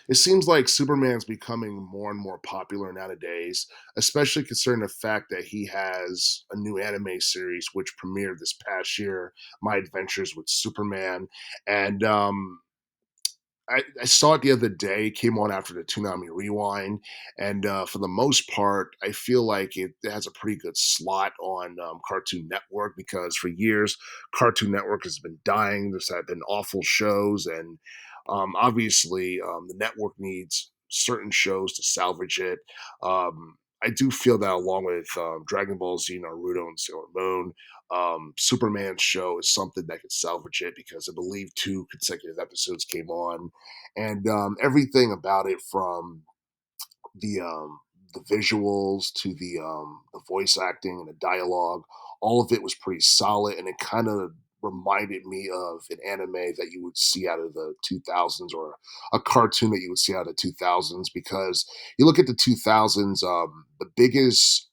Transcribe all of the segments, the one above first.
It seems like Superman's becoming more and more popular nowadays, especially considering the fact that he has a new anime series which premiered this past year, My Adventures with Superman. And I saw it the other day, came on after the Toonami Rewind, and for the most part, I feel like it has a pretty good slot on Cartoon Network because for years, Cartoon Network has been dying. There's had been awful shows, and obviously, the network needs certain shows to salvage it. I do feel that along with Dragon Ball Z, Naruto, and Sailor Moon, Superman's show is something that could salvage it because I believe two consecutive episodes came on, and everything about it from the um, the visuals to the voice acting and the dialogue, all of it was pretty solid, and it kind of reminded me of an anime that you would see out of the 2000s or a cartoon that you would see out of the 2000s because you look at the 2000s, the biggest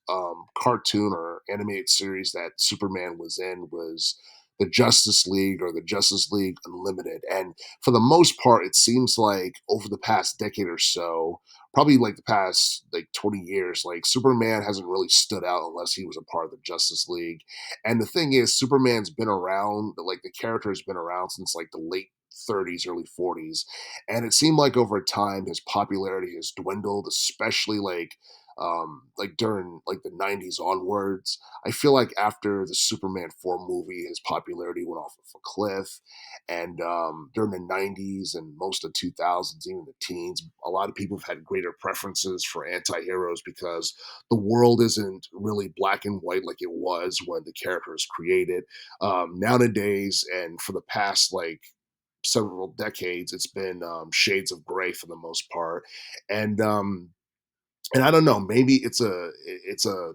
cartoon or animated series that Superman was in was the Justice League or the Justice League Unlimited. And for the most part, it seems like over the past decade or so, probably like the past like 20 years, like Superman hasn't really stood out unless he was a part of the Justice League. And the thing is, Superman's been around, like the character has been around since like the late 30s, early 40s. And it seemed like over time his popularity has dwindled, especially like during like the 90s onwards. I feel like after the Superman 4 movie, his popularity went off of a cliff. And during the 90s and most of the 2000s, even the teens, a lot of people have had greater preferences for anti heroes because the world isn't really black and white like it was when the character was created. Nowadays, and for the past like several decades, it's been shades of gray for the most part. And and I don't know, maybe it's a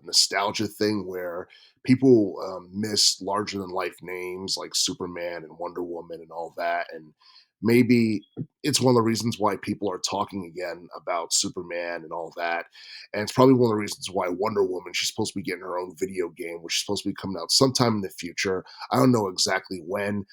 nostalgia thing where people miss larger than life names like Superman and Wonder Woman and all that, and maybe it's one of the reasons why people are talking again about Superman and all that, and it's probably one of the reasons why Wonder Woman, she's supposed to be getting her own video game, which is supposed to be coming out sometime in the future. I don't know exactly when.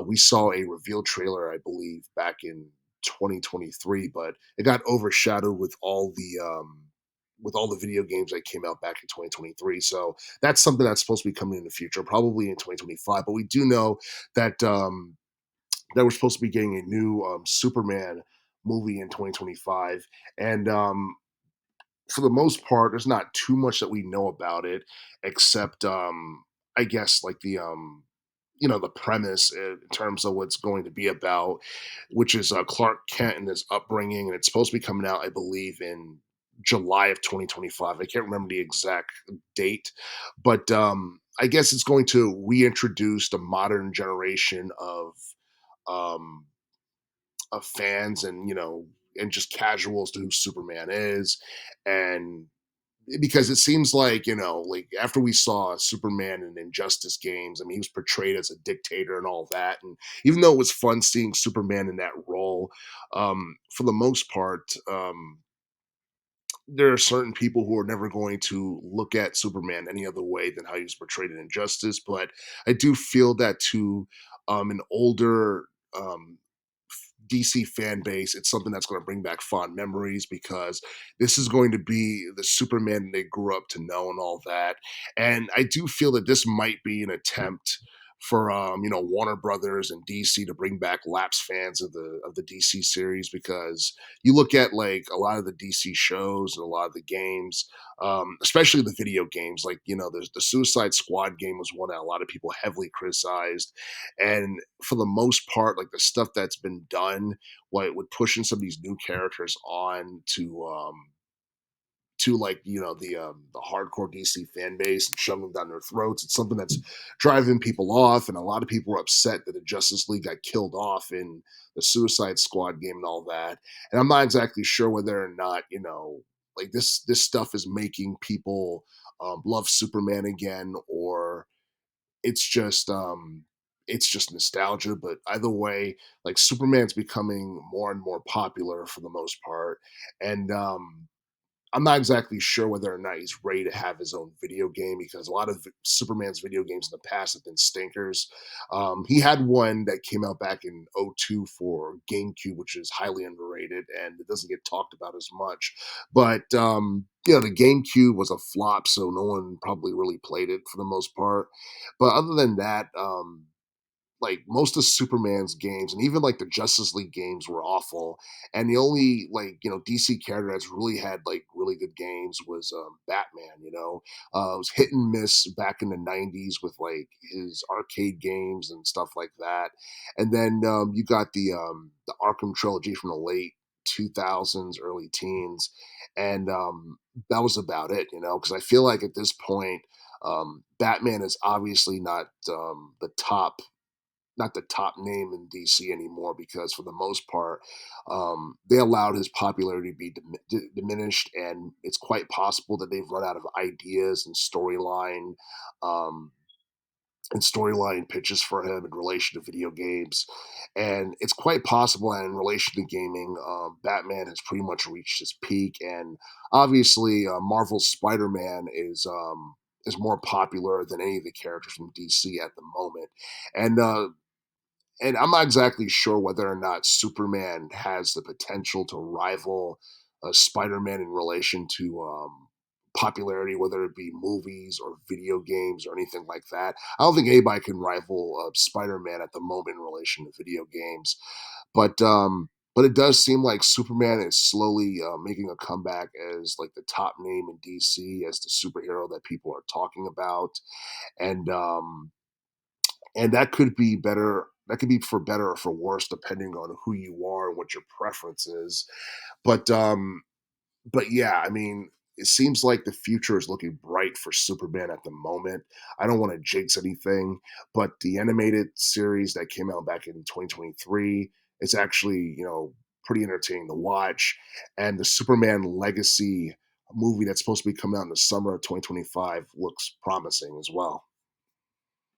We saw a reveal trailer, I believe, back in 2023, but it got overshadowed with all the video games that came out back in 2023. So that's something that's supposed to be coming in the future, probably in 2025. But we do know that that we're supposed to be getting a new Superman movie in 2025, and for the most part, there's not too much that we know about it, except I guess like the premise in terms of what's going to be about, which is Clark Kent and his upbringing, and it's supposed to be coming out, I believe, in July of 2025. I can't remember the exact date, but I guess it's going to reintroduce the modern generation um, of fans and and just casuals to who Superman is, and because it seems like like after we saw Superman in Injustice games, I mean he was portrayed as a dictator and all that, and even though it was fun seeing Superman in that role, for the most part, there are certain people who are never going to look at Superman any other way than how he was portrayed in Injustice. But I do feel that to an older DC fan base, it's something that's going to bring back fond memories because this is going to be the Superman they grew up to know and all that. And I do feel that this might be an attempt for Warner Brothers and DC to bring back lapsed fans of the DC series because you look at like a lot of the DC shows and a lot of the games, especially the video games, like there's the Suicide Squad game was one that a lot of people heavily criticized, and for the most part, like the stuff that's been done, like with pushing some of these new characters on to like the hardcore DC fan base and shoving them down their throats. It's something that's driving people off, and a lot of people were upset that the Justice League got killed off in the Suicide Squad game and all that. And I'm not exactly sure whether or not like this stuff is making people love Superman again, or it's just nostalgia. But either way, like Superman's becoming more and more popular for the most part, and I'm not exactly sure whether or not he's ready to have his own video game because a lot of Superman's video games in the past have been stinkers. He had one that came out back in '02 for GameCube, which is highly underrated and it doesn't get talked about as much. But the GameCube was a flop, so no one probably really played it for the most part. But other than that, like most of Superman's games and even like the Justice League games were awful. And the only DC character that's really had like really good games was Batman. It was hit and miss back in the '90s with like his arcade games and stuff like that. And then you got the Arkham trilogy from the late 2000s, early teens, and that was about it. Because I feel like at this point. Batman is obviously not the top name in DC anymore because for the most part, they allowed his popularity to be diminished, and it's quite possible that they've run out of ideas um, and storyline pitches for him in relation to video games. And it's quite possible that in relation to gaming, Batman has pretty much reached his peak. And obviously, Marvel's Spider-Man is more popular than any of the characters from DC at the moment. And I'm not exactly sure whether or not Superman has the potential to rival Spider-Man in relation to popularity, whether it be movies or video games or anything like that. I don't think anybody can rival Spider-Man at the moment in relation to video games, but it does seem like Superman is slowly making a comeback as like the top name in DC as the superhero that people are talking about, and that could be better. That could be for better or for worse, depending on who you are and what your preference is. But yeah, I mean, it seems like the future is looking bright for Superman at the moment. I don't want to jinx anything, but the animated series that came out back in 2023, it's actually pretty entertaining to watch, and the Superman Legacy movie that's supposed to be coming out in the summer of 2025 looks promising as well.